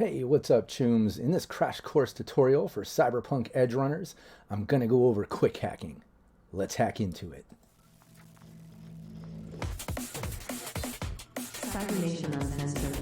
Hey, what's up, chooms? In this crash course tutorial for Cyberpunk Edgerunners, I'm gonna go over quick hacking. Let's hack into it. Cybernation Uncensored.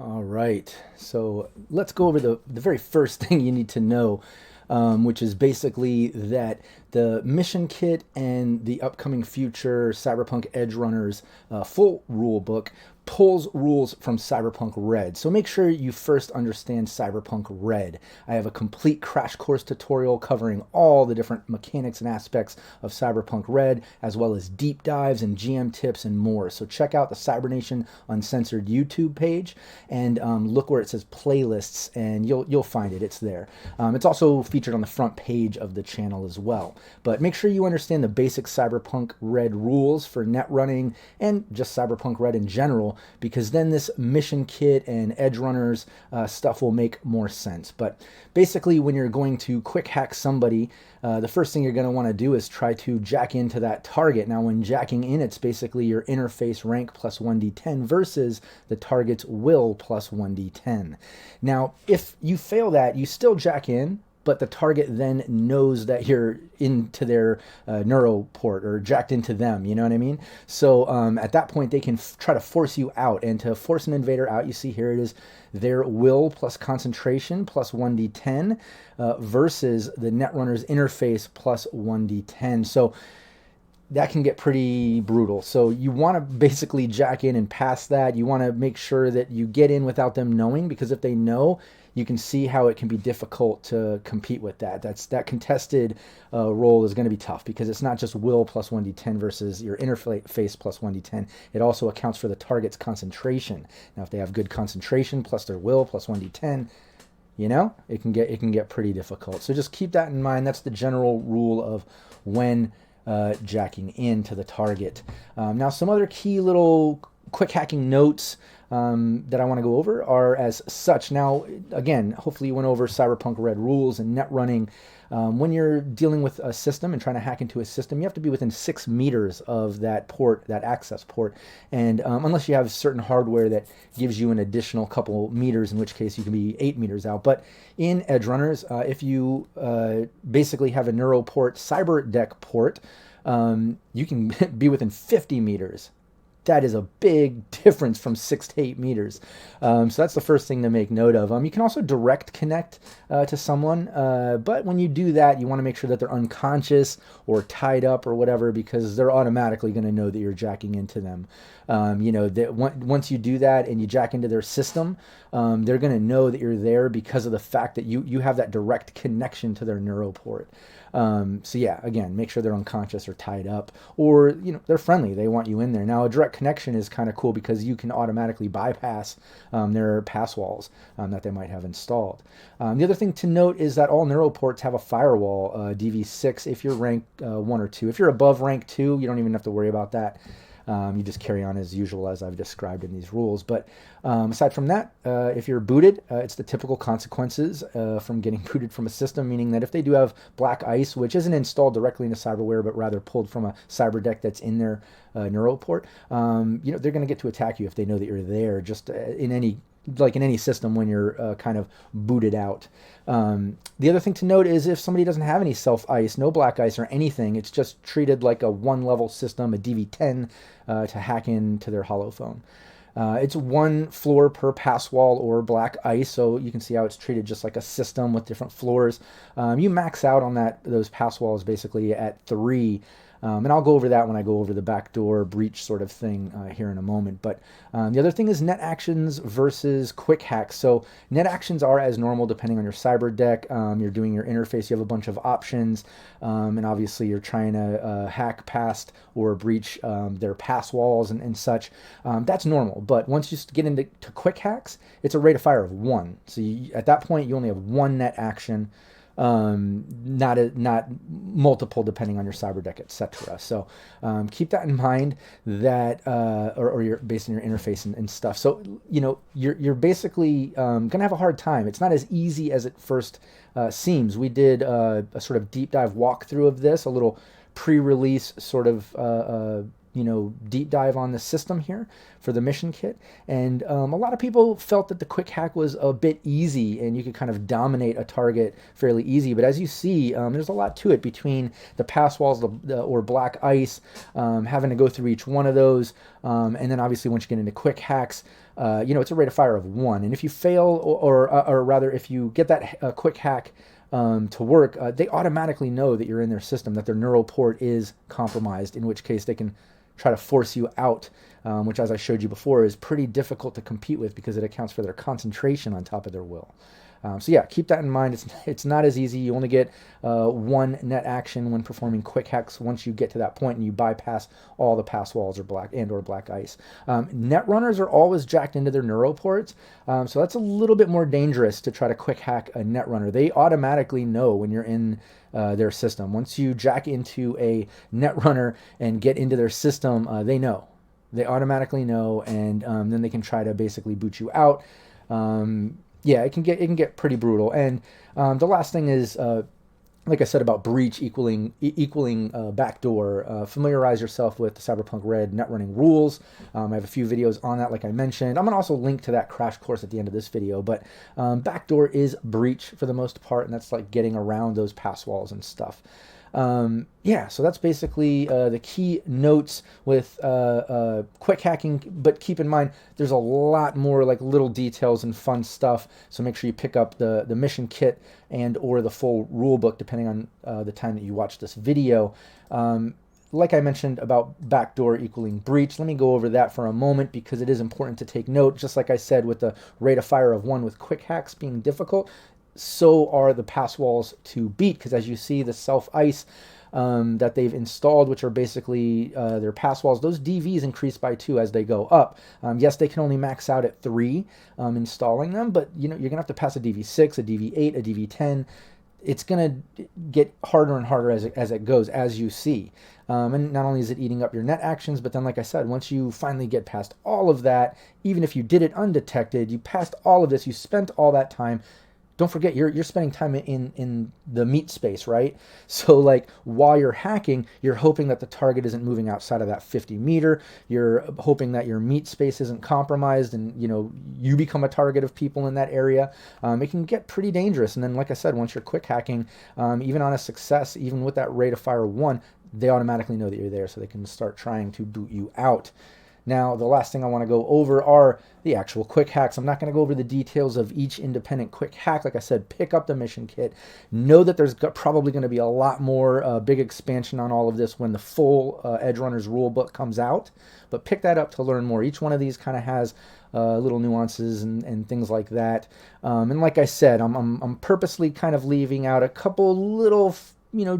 All right, so let's go over the very first thing you need to know, which is basically that the mission kit and the upcoming future Cyberpunk Edgerunners full rule book pulls rules from Cyberpunk RED. So make sure you first understand Cyberpunk RED. I have a complete crash course tutorial covering all the different mechanics and aspects of Cyberpunk RED, as well as deep dives and GM tips and more. So check out the Cybernation Uncensored YouTube page and look where it says playlists, and you'll find it. It's there. It's also featured on the front page of the channel as well. But make sure you understand the basic Cyberpunk RED rules for net running and just Cyberpunk RED in general, because then this mission kit and Edgerunners stuff will make more sense. But basically, when you're going to quick hack somebody, the first thing you're going to want to do is try to jack into that target. Now, when jacking in, it's basically your interface rank plus 1d10 versus the target's will plus 1d10. Now, if you fail that, you still jack in, but the target then knows that you're into their neuro port or jacked into them, you know what I mean? So at that point, they can try to force you out. And to force an invader out, you see here it is their will plus concentration plus 1d10 versus the Netrunner's interface plus 1d10. So that can get pretty brutal. So you want to basically jack in and pass that. You want to make sure that you get in without them knowing, because if they know, you can see how it can be difficult to compete with that. That contested role is going to be tough, because it's not just will plus 1d10 versus your interface plus 1d10. It also accounts for the target's concentration. Now, if they have good concentration plus their will plus 1d10, you know, it can get pretty difficult. So just keep that in mind. That's the general rule of when jacking into the target. Now, some other key little quick hacking notes that I want to go over are as such. Now, again, hopefully you went over Cyberpunk RED rules and net running. When you're dealing with a system and trying to hack into a system, you have to be within 6 meters of that port, that access port. And unless you have certain hardware that gives you an additional couple meters, in which case you can be 8 meters out. But in Edgerunners, if you basically have a NeuroPort CyberDeck port, you can be within 50 meters. That is a big difference from 6 to 8 meters. So that's the first thing to make note of. You can also direct connect to someone, but when you do that, you want to make sure that they're unconscious or tied up or whatever, because they're automatically going to know that you're jacking into them. Once you do that and you jack into their system, they're going to know that you're there because of the fact that you have that direct connection to their neuroport. So yeah, again, make sure they're unconscious or tied up, or they're friendly. They want you in there. Now, a direct connection is kind of cool because you can automatically bypass their pass walls that they might have installed. The other thing to note is that all neuroports have a firewall, DV6, if you're rank 1 or 2. If you're above rank 2, you don't even have to worry about that. You just carry on as usual, as I've described in these rules. But aside from that, if you're booted, it's the typical consequences from getting booted from a system, meaning that if they do have black ice, which isn't installed directly into cyberware, but rather pulled from a cyber deck that's in their neuroport, they're going to get to attack you if they know that you're there, just in any system when you're kind of booted out. The other thing to note is if somebody doesn't have any self-ice, no black ice or anything, it's just treated like a one-level system, a DV10, to hack into their holophone. It's 1 floor per pass wall or black ice, so you can see how it's treated just like a system with different floors. You max out on those pass walls basically at 3. And I'll go over that when I go over the backdoor breach sort of thing here in a moment. But the other thing is net actions versus quick hacks. So net actions are as normal depending on your cyber deck. You're doing your interface, you have a bunch of options, and obviously you're trying to hack past or breach their pass walls and such. That's normal. But once you get into quick hacks, it's a rate of fire of 1. So at that point, you only have 1 net action. not multiple depending on your cyber deck, etc. So keep that in mind, that or you're based on your interface and stuff. So you're basically gonna have a hard time. It's not as easy as it first seems. We did a sort of deep dive walkthrough of this, a little pre-release sort of deep dive on the system here for the mission kit, and a lot of people felt that the quick hack was a bit easy and you could kind of dominate a target fairly easy. But as you see, there's a lot to it between the pass walls or black ice, having to go through each one of those, and then obviously once you get into quick hacks, it's a rate of fire of 1, and if you fail, or rather if you get that quick hack to work, they automatically know that you're in their system, that their neural port is compromised, in which case they can try to force you out, which, as I showed you before, is pretty difficult to compete with because it accounts for their concentration on top of their will. So yeah, keep that in mind. It's not as easy. You only get 1 net action when performing quick hacks once you get to that point and you bypass all the pass walls or black ice. Net runners are always jacked into their neuroports, so that's a little bit more dangerous to try to quick hack a net runner. They automatically know when you're in their system. Once you jack into a net runner and get into their system, they know. They automatically know, and then they can try to basically boot you out. Yeah, it can get pretty brutal. And the last thing is, like I said about breach equaling backdoor. Familiarize yourself with the Cyberpunk RED net running rules. I have a few videos on that, like I mentioned. I'm gonna also link to that crash course at the end of this video. But backdoor is breach for the most part, and that's like getting around those pass walls and stuff. Yeah, so that's basically the key notes with quick hacking, but keep in mind there's a lot more like little details and fun stuff, so make sure you pick up the mission kit and or the full rule book depending on the time that you watch this video. Like I mentioned about backdoor equaling breach, let me go over that for a moment because it is important to take note. Just like I said with the rate of fire of 1 with quick hacks being difficult, so are the pass walls to beat, because as you see, the self-ice that they've installed, which are basically their pass walls, those DVs increase by 2 as they go up. Yes, they can only max out at 3 installing them, but you're gonna have to pass a DV6, a DV8, a DV10. It's gonna get harder and harder as it goes, as you see. And not only is it eating up your net actions, but then, like I said, once you finally get past all of that, even if you did it undetected, you passed all of this, you spent all that time. Don't forget, you're spending time in the meat space, right? So like while you're hacking, you're hoping that the target isn't moving outside of that 50 meter. You're hoping that your meat space isn't compromised and you become a target of people in that area. It can get pretty dangerous. And then, like I said, once you're quick hacking, even on a success, even with that rate of fire 1, they automatically know that you're there, so they can start trying to boot you out. Now, the last thing I want to go over are the actual quick hacks. I'm not going to go over the details of each independent quick hack. Like I said, pick up the mission kit. Know that there's probably going to be a lot more big expansion on all of this when the full Edgerunners rulebook comes out. But pick that up to learn more. Each one of these kind of has little nuances and things like that. And like I said, I'm purposely kind of leaving out a couple little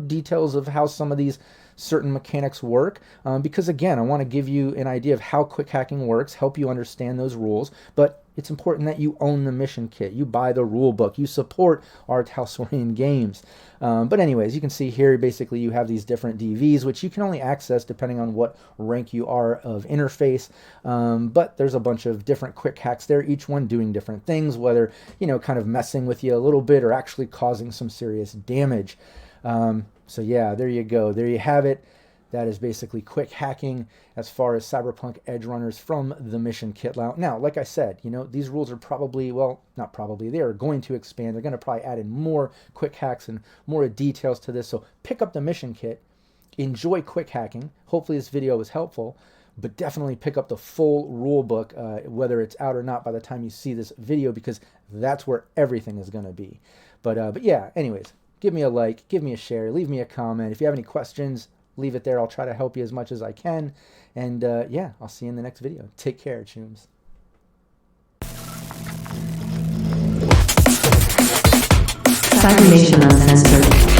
details of how some of these certain mechanics work, because again, I want to give you an idea of how quick hacking works, help you understand those rules, but it's important that you own the mission kit, you buy the rule book, you support R Talsorian Games. But anyways, you can see here, basically you have these different DVs, which you can only access depending on what rank you are of interface, but there's a bunch of different quick hacks there, each one doing different things, whether, kind of messing with you a little bit or actually causing some serious damage. So yeah, there you go. There you have it. That is basically quick hacking as far as Cyberpunk Edgerunners from the mission kit. Now, like I said, these rules are probably, well, not probably, they are going to expand. They're going to probably add in more quick hacks and more details to this. So pick up the mission kit, enjoy quick hacking. Hopefully this video was helpful, but definitely pick up the full rule book, whether it's out or not by the time you see this video, because that's where everything is going to be. But yeah, anyways. Give me a like, give me a share, leave me a comment. If you have any questions, leave it there. I'll try to help you as much as I can. And yeah, I'll see you in the next video. Take care, chooms. Cyber Nation Uncensored.